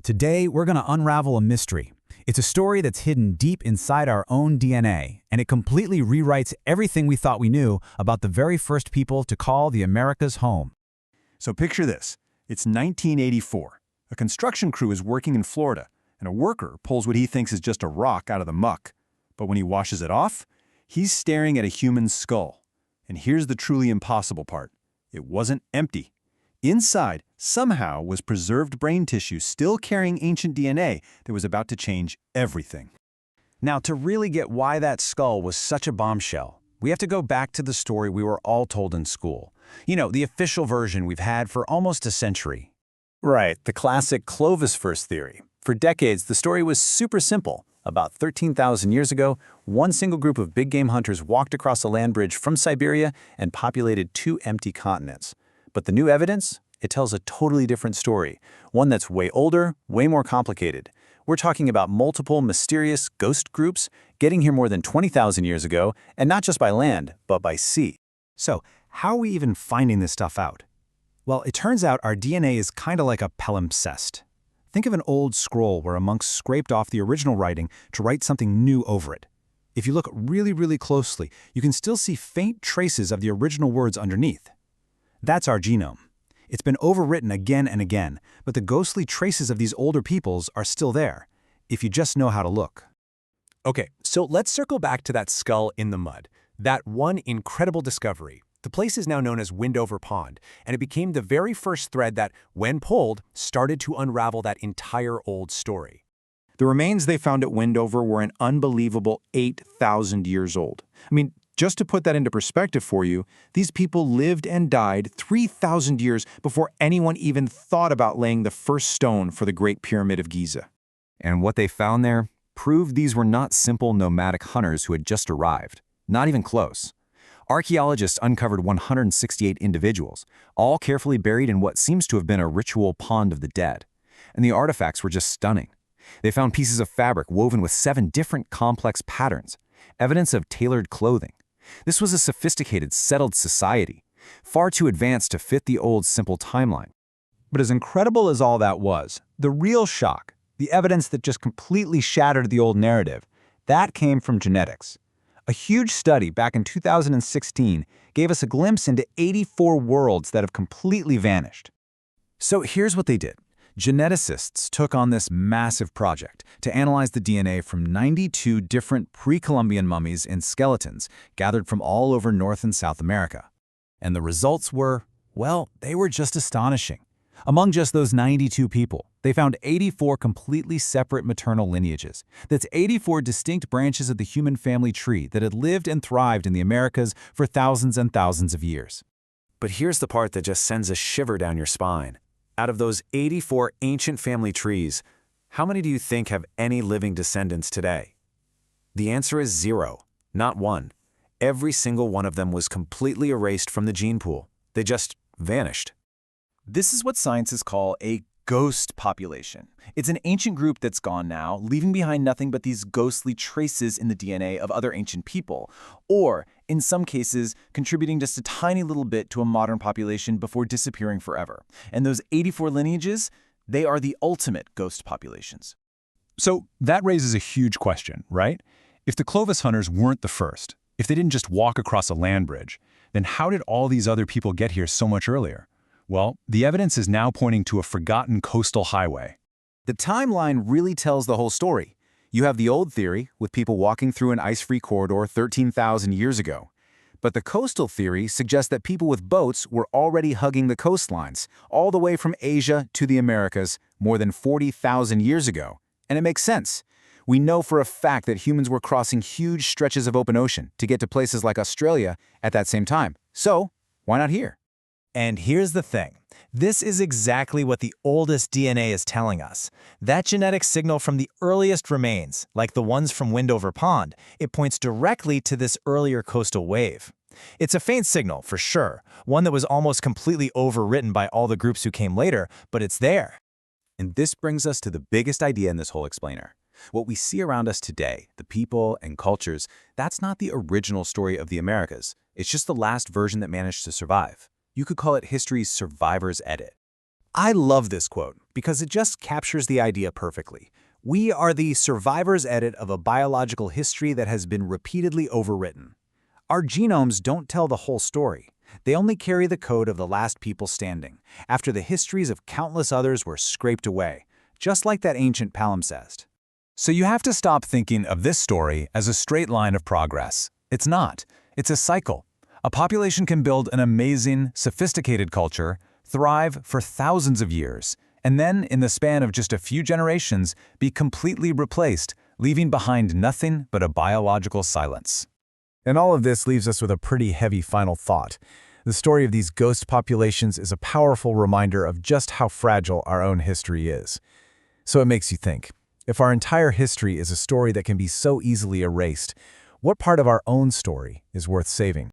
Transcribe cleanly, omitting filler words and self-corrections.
Today, we're going to unravel a mystery. It's a story that's hidden deep inside our own DNA, and it completely rewrites everything we thought we knew about the very first people to call the Americas home. So picture this. It's 1984. A construction crew is working in Florida, and a worker pulls what he thinks is just a rock out of the muck. But when he washes it off, he's staring at a human skull. And here's the truly impossible part. It wasn't empty. Inside, somehow, was preserved brain tissue still carrying ancient DNA that was about to change everything. Now, to really get why that skull was such a bombshell, we have to go back to the story we were all told in school. You know, the official version we've had for almost a century. Right, the classic Clovis First theory. For decades, the story was super simple. About 13,000 years ago, one single group of big-game hunters walked across a land bridge from Siberia and populated two empty continents. But the new evidence? It tells a totally different story, one that's way older, way more complicated. We're talking about multiple mysterious ghost groups getting here more than 20,000 years ago, and not just by land, but by sea. So, how are we even finding this stuff out? Well, it turns out our DNA is kind of like a palimpsest. Think of an old scroll where a monk scraped off the original writing to write something new over it. If you look really closely, you can still see faint traces of the original words underneath. That's our genome. It's been overwritten again and again, but the ghostly traces of these older peoples are still there, if you just know how to look. Okay, so let's circle back to that skull in the mud. That one incredible discovery. The place is now known as Windover Pond, and it became the very first thread that, when pulled, started to unravel that entire old story. The remains they found at Windover were an unbelievable 8,000 years old. I mean, just to put that into perspective for you, these people lived and died 3,000 years before anyone even thought about laying the first stone for the Great Pyramid of Giza. And what they found there proved these were not simple nomadic hunters who had just arrived. Not even close. Archaeologists uncovered 168 individuals, all carefully buried in what seems to have been a ritual pond of the dead. And the artifacts were just stunning. They found pieces of fabric woven with 7 different complex patterns, evidence of tailored clothing. This was a sophisticated, settled society, far too advanced to fit the old simple timeline. But as incredible as all that was, the real shock, the evidence that just completely shattered the old narrative, that came from genetics. A huge study back in 2016 gave us a glimpse into 84 worlds that have completely vanished. So here's what they did. Geneticists took on this massive project to analyze the DNA from 92 different pre-Columbian mummies and skeletons gathered from all over North and South America. And the results were, well, they were just astonishing. Among just those 92 people, they found 84 completely separate maternal lineages. That's 84 distinct branches of the human family tree that had lived and thrived in the Americas for thousands and thousands of years. But here's the part that just sends a shiver down your spine. Out of those 84 ancient family trees, how many do you think have any living descendants today? The answer is 0, not 1. Every single one of them was completely erased from the gene pool. They just vanished. This is what scientists call a ghost population. It's an ancient group that's gone now, leaving behind nothing but these ghostly traces in the DNA of other ancient people, or, in some cases, contributing just a tiny little bit to a modern population before disappearing forever. And those 84 lineages, they are the ultimate ghost populations. So that raises a huge question, right? If the Clovis hunters weren't the first, if they didn't just walk across a land bridge, then how did all these other people get here so much earlier? Well, the evidence is now pointing to a forgotten coastal highway. The timeline really tells the whole story. You have the old theory, with people walking through an ice-free corridor 13,000 years ago. But the coastal theory suggests that people with boats were already hugging the coastlines, all the way from Asia to the Americas, more than 40,000 years ago. And it makes sense. We know for a fact that humans were crossing huge stretches of open ocean to get to places like Australia at that same time. So, why not here? And here's the thing. This is exactly what the oldest DNA is telling us. That genetic signal from the earliest remains, like the ones from Windover Pond, it points directly to this earlier coastal wave. It's a faint signal, for sure, one that was almost completely overwritten by all the groups who came later, but it's there. And this brings us to the biggest idea in this whole explainer. What we see around us today, the people and cultures, that's not the original story of the Americas. It's just the last version that managed to survive. You could call it history's survivor's edit. I love this quote because it just captures the idea perfectly. We are the survivor's edit of a biological history that has been repeatedly overwritten. Our genomes don't tell the whole story. They only carry the code of the last people standing, after the histories of countless others were scraped away, just like that ancient palimpsest. So you have to stop thinking of this story as a straight line of progress. It's not. It's a cycle. A population can build an amazing, sophisticated culture, thrive for thousands of years, and then, in the span of just a few generations, be completely replaced, leaving behind nothing but a biological silence. And all of this leaves us with a pretty heavy final thought. The story of these ghost populations is a powerful reminder of just how fragile our own history is. So it makes you think, if our entire history is a story that can be so easily erased, what part of our own story is worth saving?